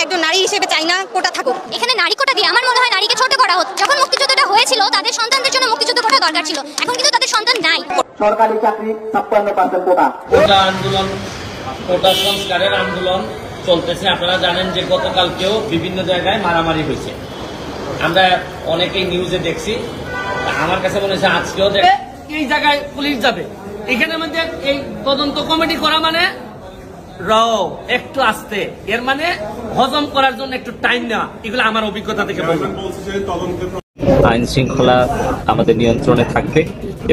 একজন নারী হিসেবে চাই না কোটা থাকুক। এখানে নারী কোটা দিয়ে আমার মনে হয় নারীকে ছোট করা হচ্ছে। যখন মুক্তিযুদ্ধটা হয়েছিল তাদের সন্তানদের জন্য মুক্তিযুদ্ধ কোটা দরকার ছিল, এখন কিন্তু তাদের সন্তান নাই। সরকারি চাকরি 56% কোটা। কোটা আন্দোলন, কোটা সংস্কারের আন্দোলন চলতেছে। আপনারা জানেন যে গতকালকেও বিভিন্ন জায়গায় মারামারি হয়েছে, আমরা অনেকেই নিউজে দেখছি। আমার কাছে মনে হচ্ছে আজকেও এই জায়গায় পুলিশ যাবে, এখানে আমাদের এই তদন্ত কমিটি করা মানে একটু আস্তে, এর মানে হজম করার জন্য একটু টাইম নেওয়া। এগুলো আমার অভিজ্ঞতা থেকে বললাম। আইন শৃঙ্খলা আমাদের নিয়ন্ত্রণে থাকবে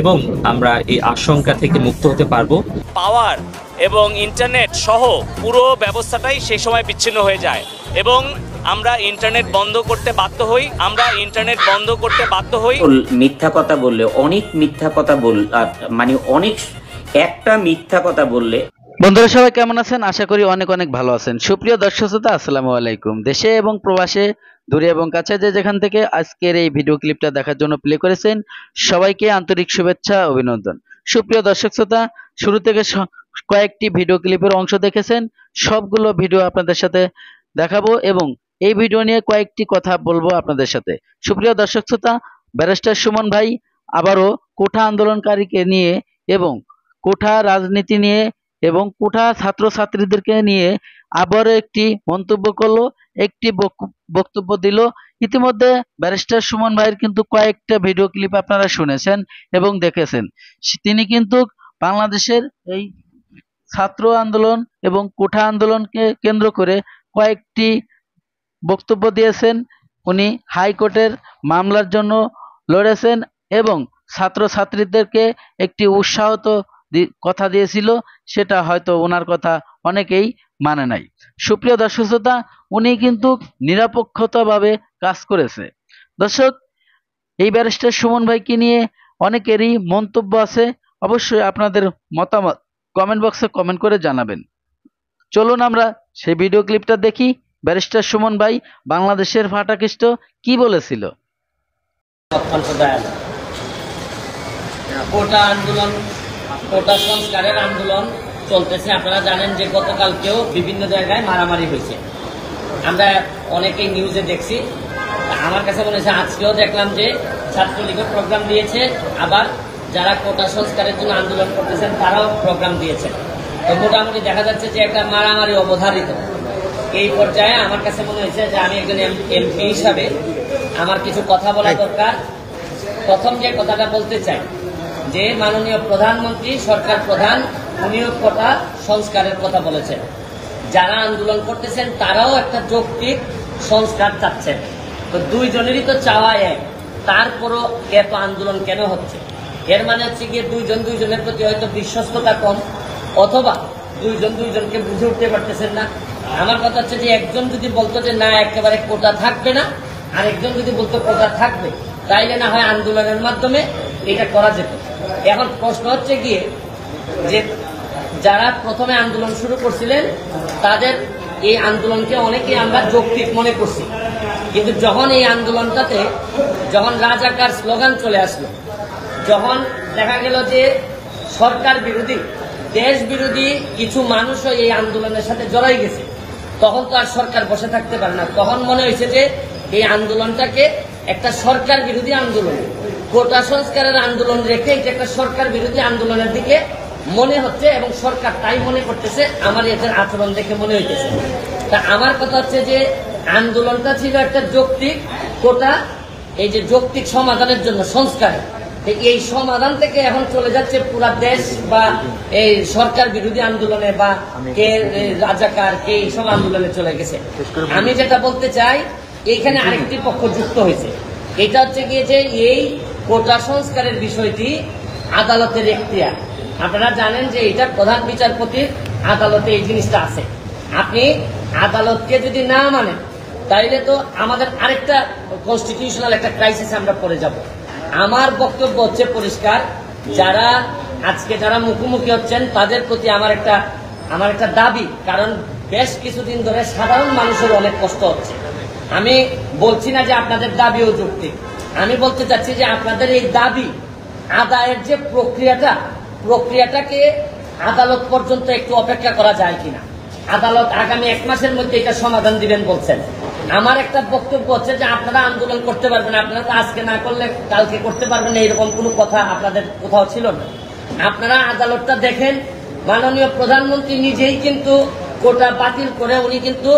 এবং আমরা এই আশঙ্কা থেকে মুক্ত হতে পারবো। পাওয়ার এবং ইন্টারনেট সহ পুরো ব্যবস্থাটাই সেই সময় বিচ্ছিন্ন হয়ে যায় এবং আমরা ইন্টারনেট বন্ধ করতে বাধ্য হই। মিথ্যা কথা বললে অনেক মিথ্যা কথা মানে অনেক একটা মিথ্যা কথা বললে। বন্ধুরা সবাই কেমন আছেন? আশা করি অনেক অনেক ভালো আছেন। সুপ্রিয় দর্শক শ্রোতা, আসসালামু আলাইকুম। দেশে এবং প্রবাসে, দূরে এবং কাছে যে যেখান থেকে আজকের এই ভিডিও ক্লিপটা দেখার জন্য প্লে করেছেন, সবাইকে আন্তরিক শুভেচ্ছা, অভিনন্দন। সুপ্রিয় দর্শক শ্রোতা, শুরু থেকে কয়েকটি ভিডিও ক্লিপের অংশ দেখেছেন, সবগুলো ভিডিও আপনাদের সাথে দেখাবো এবং এই ভিডিও নিয়ে কয়েকটি কথা বলবো আপনাদের সাথে। সুপ্রিয় দর্শক শ্রোতা, ব্যারিস্টার সুমন ভাই আবারও কোঠা আন্দোলনকারীকে নিয়ে এবং কোঠা রাজনীতি নিয়ে এবং কোঠা ছাত্রছাত্রীদেরকে নিয়ে আবারও একটি মন্তব্য করলো, একটি বক্তব্য দিল। ইতিমধ্যে ব্যারিস্টার সুমন ভাইয়ের কিন্তু কয়েকটা ভিডিও ক্লিপ আপনারা শুনেছেন এবং দেখেছেন। তিনি কিন্তু বাংলাদেশের এই ছাত্র আন্দোলন এবং কোঠা আন্দোলনকে কেন্দ্র করে কয়েকটি বক্তব্য দিয়েছেন। উনি হাইকোর্টের মামলার জন্য লড়েছেন এবং ছাত্রছাত্রীদেরকে একটি উৎসাহত কথা দিয়েছিল, সেটা হয়তো ওনার কথা অনেকেই মানে নাই। সুপ্রিয় দর্শক শ্রোতা, উনি কিন্তু নিরপেক্ষভাবে কাজ করেছে। দর্শক, এই ব্যারিস্টার সুমন ভাইকে নিয়ে অনেকেরই মন্তব্য আছে, অবশ্যই আপনাদের মতামত কমেন্ট বক্সে কমেন্ট করে জানাবেন। চলুন আমরা সেই ভিডিও ক্লিপটা দেখি। ব্যারিস্টার সুমন ভাই বাংলাদেশের ফাটাকেষ্ট কি বলেছিল। কোটা আন্দোলন, কোটা সংস্কারের আন্দোলন চলতেছে। আপনারা জানেন যে গতকালকেও বিভিন্ন জায়গায় মারামারি হয়েছে, আমরা অনেকেই নিউজে দেখছি। আমার কাছে মনে হচ্ছে আজকেও দেখলাম যে ছাত্রলীগের প্রোগ্রাম দিয়েছে, আবার যারা কোটা সংস্কারের জন্য আন্দোলন করতেছেন তারাও প্রোগ্রাম দিয়েছেন। তো মোটামুটি দেখা যাচ্ছে যে একটা মারামারি অবধারিত। এই পর্যায়ে আমার কাছে মনে হয়েছে যে আমি একজন এমপি হিসাবে আমার কিছু কথা বলা দরকার। প্রথম যে কথাটা বলতে চাই যে মাননীয় প্রধানমন্ত্রী, সরকার প্রধান, উনিও কোটা সংস্কারের কথা বলেছেন। যারা আন্দোলন করতেছেন তারাও একটা যৌক্তিক সংস্কার চাচ্ছেন। তো দুইজনেরই তো চাওয়া এক, তারপরও এত আন্দোলন কেন হচ্ছে? এর মানে হচ্ছে গিয়ে দুইজনের প্রতি হয়তো বিশ্বস্ততা কম, অথবা দুইজনকে বুঝে উঠতে পারতেছেন না। আমার কথা হচ্ছে যে একজন যদি বলতো যে না একেবারে কোটা থাকবে না, আর একজন যদি বলতো কোটা থাকবে, তাইলে না হয় আন্দোলনের মাধ্যমে এটা করা যেত। এখন প্রশ্ন হচ্ছে গিয়ে যে যারা প্রথমে আন্দোলন শুরু করছিলেন তাদের এই আন্দোলনকে অনেকে আমরা যৌক্তিক মনে করছি, কিন্তু যখন এই আন্দোলনটাতে যখন রাজাকার স্লোগান চলে আসলো, যখন দেখা গেল যে সরকার বিরোধী, দেশ বিরোধী কিছু মানুষও এই আন্দোলনের সাথে জড়াই গেছে, তখন তো আর সরকার বসে থাকতে পারে না। তখন মনে হয়েছে যে এই আন্দোলনটাকে একটা সরকার বিরোধী আন্দোলন, কোটা সংস্কারের আন্দোলন রেখে এটা একটা সরকার বিরোধী আন্দোলনের দিকে মনে হচ্ছে এবং সরকার তাই মনে করতেছে। আমার এদের আচরণ দেখে মনে হইতেছে। তা আমার কথা হচ্ছে যে আন্দোলনটা ছিল একটা যৌক্তিক, কোটা এই যে যৌক্তিক সমাধানের জন্য সংস্কার, এই সমাধান থেকে এখন চলে যাচ্ছে পুরা দেশ বা এই সরকার বিরোধী আন্দোলনে, বা কে রাজাকার কে এইসব আন্দোলনে চলে গেছে। আমি যেটা বলতে চাই, এখানে আরেকটি পক্ষ যুক্ত হয়েছে। এটা হচ্ছে গিয়ে যে এই কোটা সংস্কারের বিষয়টি আদালতের এখতিয়ার। আপনারা জানেন যে এটা প্রধান বিচারপতির আদালতে এই জিনিসটা আছে। আপনি আদালতকে যদি না মানেন তাইলে তো আমাদের আরেকটা কনস্টিটিউশনাল একটা ক্রাইসিসে আমরা পড়ে যাব। আমার বক্তব্য হচ্ছে পরিষ্কার, যারা আজকে যারা মুখোমুখি হচ্ছেন তাদের প্রতি আমার একটা দাবি, কারণ বেশ কিছুদিন ধরে সাধারণ মানুষের অনেক কষ্ট হচ্ছে। আমি বলছি না যে আপনাদের দাবিও যৌক্তিক, আমি বলতে চাচ্ছি যে আপনাদের এই দাবি আদায়ের যে প্রক্রিয়াটাকে আদালত পর্যন্ত একটু অপেক্ষা করা যায় কিনা। আদালত আগামী 1 মাসের মধ্যে এটা সমাধান দিবেন বলছেন। আমার একটা বক্তব্য হচ্ছে যে আপনারা আন্দোলন করতে পারবেন, আপনারা তো আজকে না করলে কালকে করতে পারবেন না, এরকম কোনো কথা আপনাদের কোথাও ছিল না। আপনারা আদালতটা দেখেন, মাননীয় প্রধানমন্ত্রী নিজেই কিন্তু কোটা বাতিল করে উনি কিন্তু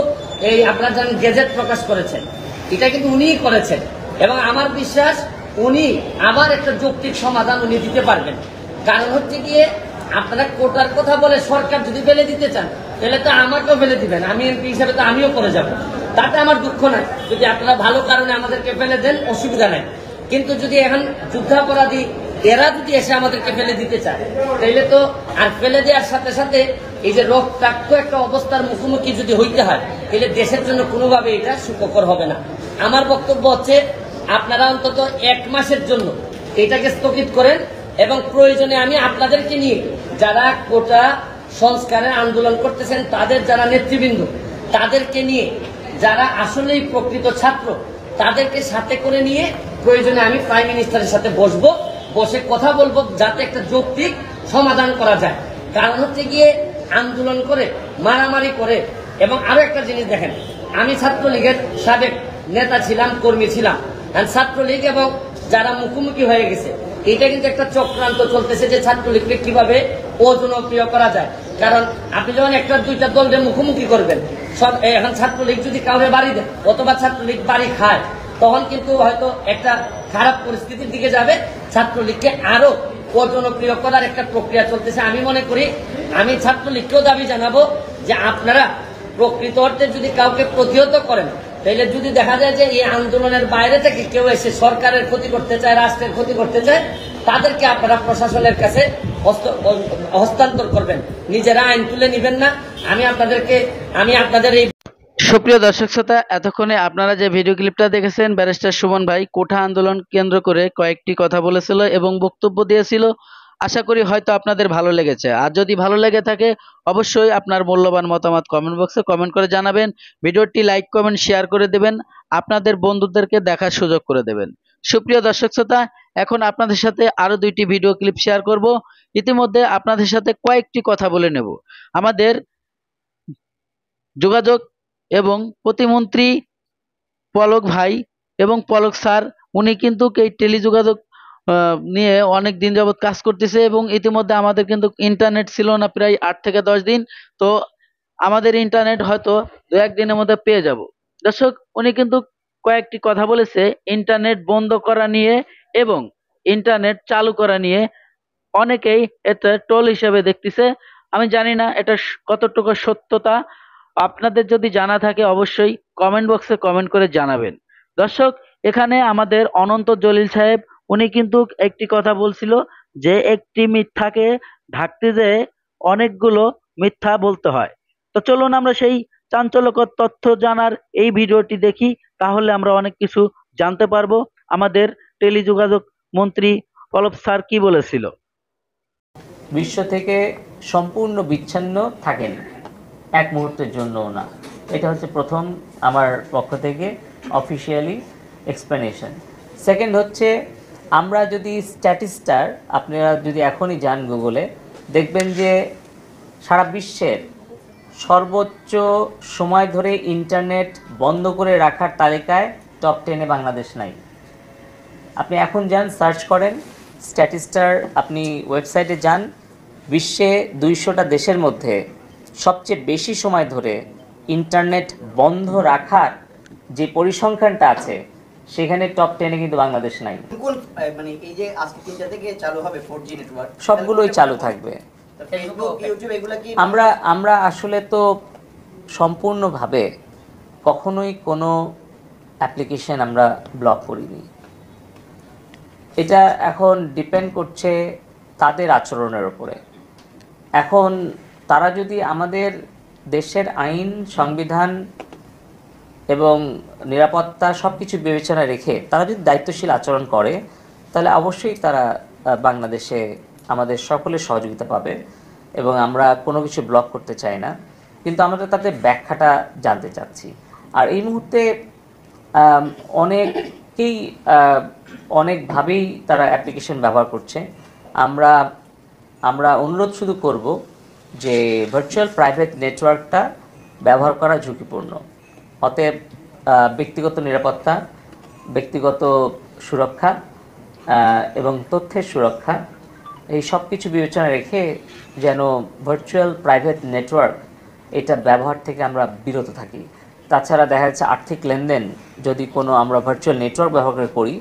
এই আপনারা জানেন গেজেট প্রকাশ করেছেন, এটা কিন্তু উনিই করেছেন এবং আমার বিশ্বাস উনি আবার একটা যৌক্তিক সমাধান উনি দিতে পারবেন। কারণ হচ্ছে গিয়ে আপনারা কোটার কথা বলে সরকার যদি ফেলে দিতে চান তাহলে তো আমাকেও ফেলে দিবেন, আমি এমপি হিসাবে তো আমিও করে যাব, তাতে আমার দুঃখ নাই। যদি আপনারা ভালো কারণে আমাদেরকে ফেলে দেন অসুবিধা নাই, কিন্তু যদি এখন যুদ্ধাপরাধী এরা যদি এসে আমাদেরকে ফেলে দিতে চায় তাহলে তো আর ফেলে দেওয়ার সাথে সাথে এই যে রক্তাক্ত একটা অবস্থার মুখোমুখি যদি হইতে হয় তাহলে দেশের জন্য কোনোভাবে এটা সুখকর হবে না। আমার বক্তব্য হচ্ছে আপনারা অন্তত 1 মাসের জন্য এটাকে স্থগিত করেন এবং প্রয়োজনে আমি আপনাদেরকে নিয়ে যারা কোটা সংস্কারের আন্দোলন করতেছেন তাদের যারা নেতৃবৃন্দ তাদেরকে নিয়ে যারা আসলেই প্রকৃত ছাত্র তাদেরকে সাথে করে নিয়ে প্রয়োজনে আমি প্রাইম মিনিস্টারের সাথে বসবো, বসে কথা বলবো যাতে একটা যৌক্তিক সমাধান করা যায়। কারণ হচ্ছে গিয়ে আন্দোলন করে মারামারি করে এবং আরো একটা জিনিস দেখেন, আমি ছাত্রলীগের সাবেক নেতা ছিলাম, কর্মী ছিলাম, ছাত্রলীগ এবং যারা মুখোমুখি হয়ে গেছে এটা কিন্তু একটা চক্রান্ত চলতেছে যে ছাত্রলীগকে কিভাবে অজনপ্রিয় করা যায়। কারণ আপনি যখন একটা দুইটা দলের মুখোমুখি করবেন, সব এখন ছাত্রলীগ যদি কাউরে বাড়ি দেয় অথবা ছাত্রলীগ বাড়ি খায় তখন কিন্তু হয়তো একটা খারাপ পরিস্থিতির দিকে যাবে, ছাত্রলীগকে আরো অজনপ্রিয় করার একটা প্রক্রিয়া চলতেছে। আমি মনে করি আমি ছাত্রলীগকেও দাবি জানাবো যে আপনারা প্রকৃত অর্থে যদি কাউকে প্রতিহত করেন তাহলে যদি দেখা যায় যে এই আন্দোলনের বাইরে থেকে কেউ এসে সরকারের ক্ষতি করতে চায়, রাষ্ট্রের ক্ষতি করতে চায়, তাদেরকে আপনারা প্রশাসনের কাছে হস্তান্তর করবেন, নিজেরা আইন তুলে নিবেন না। আমি আপনাদের এই সুপ্রিয় দর্শক শ্রোতা, এতক্ষণে আপনারা যে ভিডিও ক্লিপটা দেখেছেন ব্যারিস্টার সুমন ভাই কোঠা আন্দোলন কেন্দ্র করে কয়েকটি কথা বলেছিল এবং বক্তব্য দিয়েছিল। আশা করি হয়তো আপনাদের ভালো লেগেছে। আর যদি ভালো লেগে থাকে অবশ্যই আপনার মূল্যবান মতামত কমেন্ট বক্সে কমেন্ট করে জানাবেন। ভিডিওটি লাইক কমেন্ট শেয়ার করে দেবেন, আপনাদের বন্ধুদেরকে দেখার সুযোগ করে দেবেন। সুপ্রিয় দর্শক শ্রোতা, এখন আপনাদের সাথে আরো 2টি ভিডিও ক্লিপ শেয়ার করব। ইতিমধ্যে আপনাদের সাথে কয়েকটি কথা বলে নেব। আমাদের যোগাযোগ এবং প্রতিমন্ত্রী পলক ভাই এবং পলক স্যার উনি কিন্তু এই টেলিযোগাযোগ নিয়ে অনেক দিন যাবত কাজ করতেছে এবং ইতিমধ্যে আমাদের কিন্তু ইন্টারনেট ছিল না প্রায় 8 থেকে 10 দিন। তো আমাদের ইন্টারনেট হয়তো 2-1 দিনের মধ্যে পেয়ে যাব। দর্শক, উনি কিন্তু কয়েকটি কথা বলেছে ইন্টারনেট বন্ধ করা নিয়ে এবং ইন্টারনেট চালু করা নিয়ে। অনেকেই এটা টোল হিসেবে দেখতেছে, আমি জানি না এটা কতটুকু সত্যতা। আপনাদের যদি জানা থাকে অবশ্যই কমেন্ট বক্সে কমেন্ট করে জানাবেন। দর্শক, এখানে আমাদের অনন্ত জলিল সাহেব উনি কিন্তু একটি কথা বলছিল যে একটি মিথ্যাকে ঢাকতে যেয়ে অনেকগুলো মিথ্যা বলতে হয়। তো চলুন আমরা সেই চাঞ্চল্যকর তথ্য জানার এই ভিডিওটি দেখি, তাহলে আমরা অনেক কিছু জানতে পারবো আমাদের টেলিযোগাযোগ মন্ত্রী পলক স্যার কি বলেছিল। বিশ্ব থেকে সম্পূর্ণ বিচ্ছিন্ন থাকেন এক মুহূর্তের জন্যও না, এটা হচ্ছে প্রথম আমার পক্ষ থেকে অফিসিয়ালি এক্সপ্লেনেশন। সেকেন্ড হচ্ছে আমরা যদি স্ট্যাটিস্টার আপনারা যদি এখনই যান গুগলে দেখবেন যে সারা বিশ্বের সর্বোচ্চ সময় ধরে ইন্টারনেট বন্ধ করে রাখার তালিকায় টপ 10-এ বাংলাদেশ নাই। আপনি এখন যান, সার্চ করেন স্ট্যাটিস্টার, আপনি ওয়েবসাইটে যান, বিশ্বে 200টা দেশের মধ্যে সবচেয়ে বেশি সময় ধরে ইন্টারনেট বন্ধ রাখার যে পরিসংখ্যানটা আছে সেখানে টপ 10-এ কিন্তু বাংলাদেশ নাই। কোন মানে এই যে আজকে 3টা থেকে চালু হবে 4G নেটওয়ার্ক সবগুলোই চালু থাকবে। ফেসবুক, ইউটিউব এগুলা কি আমরা আসলে তো সম্পূর্ণভাবে কখনোই কোনো অ্যাপ্লিকেশন আমরা ব্লক করিনি। এটা এখন ডিপেন্ড করছে তাদের আচরণের উপরে। এখন তারা যদি আমাদের দেশের আইন, সংবিধান এবং নিরাপত্তা সব কিছু বিবেচনায় রেখে তারা যদি দায়িত্বশীল আচরণ করে তাহলে অবশ্যই তারা বাংলাদেশে আমাদের সকলের সহযোগিতা পাবে এবং আমরা কোনো কিছু ব্লক করতে চাই না, কিন্তু আমরা তাদের ব্যাখ্যাটা জানতে চাচ্ছি। আর এই মুহূর্তে অনেকেই অনেকভাবেই তারা অ্যাপ্লিকেশন ব্যবহার করছে। আমরা অনুরোধ শুধু করব যে ভার্চুয়াল প্রাইভেট নেটওয়ার্কটা ব্যবহার করা ঝুঁকিপূর্ণ। অতএব ব্যক্তিগত নিরাপত্তা, ব্যক্তিগত সুরক্ষা এবং তথ্যের সুরক্ষা এই সব কিছু বিবেচনা রেখে যেন ভার্চুয়াল প্রাইভেট নেটওয়ার্ক এটা ব্যবহার থেকে আমরা বিরত থাকি। তাছাড়া দেখা যাচ্ছে আর্থিক লেনদেন যদি কোনো আমরা ভার্চুয়াল নেটওয়ার্ক ব্যবহার করি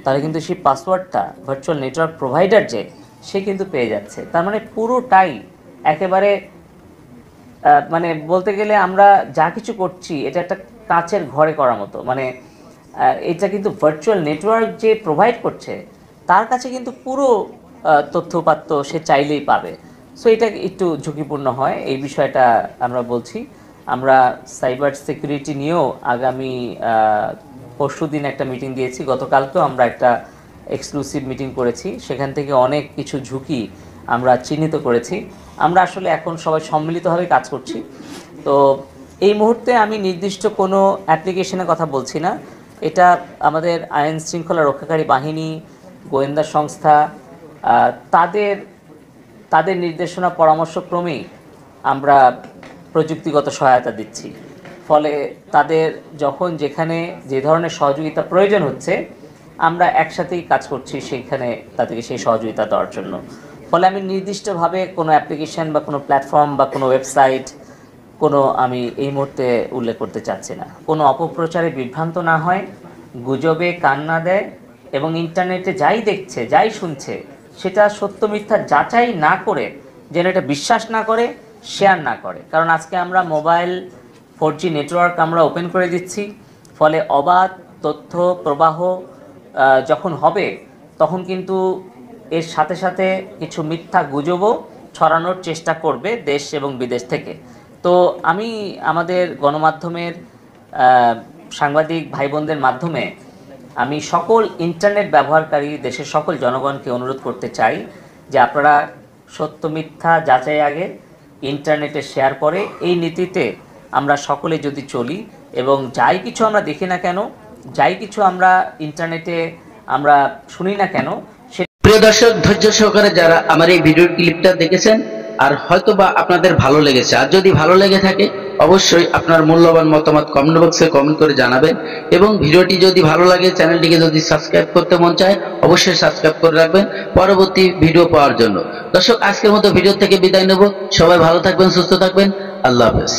তাহলে কিন্তু সেই পাসওয়ার্ডটা ভার্চুয়াল নেটওয়ার্ক প্রোভাইডার যে সে কিন্তু পেয়ে যাচ্ছে। তার মানে পুরোটাই একেবারে মানে বলতে গেলে আমরা যা কিছু করছি এটা একটা কাচের ঘরে করার মতো। মানে এটা কিন্তু ভার্চুয়াল নেটওয়ার্ক যে প্রোভাইড করছে তার কাছে কিন্তু পুরো তথ্যপাত্র সে চাইলেই পাবে। সো এটা একটু ঝুঁকিপূর্ণ হয়, এই বিষয়টা আমরা বলছি। আমরা সাইবার সিকিউরিটি নিয়েও আগামী পরশুদিন একটা মিটিং দিয়েছি, গতকালকেও আমরা একটা এক্সক্লুসিভ মিটিং করেছি, সেখান থেকে অনেক কিছু ঝুঁকি আমরা চিহ্নিত করেছি। আমরা আসলে এখন সবাই সম্মিলিতভাবে কাজ করছি। তো এই মুহূর্তে আমি নির্দিষ্ট কোনো অ্যাপ্লিকেশনের কথা বলছি না, এটা আমাদের আইন শৃঙ্খলা রক্ষাকারী বাহিনী, গোয়েন্দা সংস্থা তাদের নির্দেশনা পরামর্শক্রমেই আমরা প্রযুক্তিগত সহায়তা দিচ্ছি। ফলে তাদের যখন যেখানে যে ধরনের সহযোগিতা প্রয়োজন হচ্ছে আমরা একসাথেই কাজ করছি সেইখানে তাদেরকে সেই সহযোগিতা দেওয়ার জন্য। ফলে আমি নির্দিষ্টভাবে কোনো অ্যাপ্লিকেশন বা কোনো প্ল্যাটফর্ম বা কোনো ওয়েবসাইট আমি এই মুহূর্তে উল্লেখ করতে চাচ্ছি না। কোনো অপপ্রচারে বিভ্রান্ত না হয়, গুজবে কান না দেয় এবং ইন্টারনেটে যাই দেখছে যাই শুনছে সেটা সত্য মিথ্যা যাচাই না করে যেন এটা বিশ্বাস না করে, শেয়ার না করে। কারণ আজকে আমরা মোবাইল 4G নেটওয়ার্ক আমরা ওপেন করে দিচ্ছি, ফলে অবাধ তথ্য প্রবাহ যখন হবে তখন কিন্তু এর সাথে সাথে কিছু মিথ্যা গুজবও ছড়ানোর চেষ্টা করবে দেশ এবং বিদেশ থেকে। তো আমি আমাদের গণমাধ্যমের সাংবাদিক ভাই বোনদের মাধ্যমে আমি সকল ইন্টারনেট ব্যবহারকারী দেশের সকল জনগণকে অনুরোধ করতে চাই যে আপনারা সত্য মিথ্যা যাচাই আগে ইন্টারনেটে শেয়ার করে এই নীতিতে আমরা সকলে যদি চলি এবং যাই কিছু আমরা দেখি না কেন, যাই কিছু আমরা ইন্টারনেটে আমরা শুনি না কেন। প্রিয় দর্শক, ধৈর্য সহকারে যারা আমার এই ভিডিওর ক্লিপটা দেখেছেন আর হয়তোবা আপনাদের ভালো লেগেছে, আর যদি ভালো লেগে থাকে অবশ্যই আপনার মূল্যবান মতামত কমেন্ট বক্সে কমেন্ট করে জানাবেন। এবং ভিডিওটি যদি ভালো লাগে, চ্যানেলটিকে যদি সাবস্ক্রাইব করতে মন চায় অবশ্যই সাবস্ক্রাইব করে রাখবেন পরবর্তী ভিডিও পাওয়ার জন্য। দর্শক, আজকের মতো ভিডিও থেকে বিদায় নেব। সবাই ভালো থাকবেন, সুস্থ থাকবেন। আল্লাহ হাফেজ।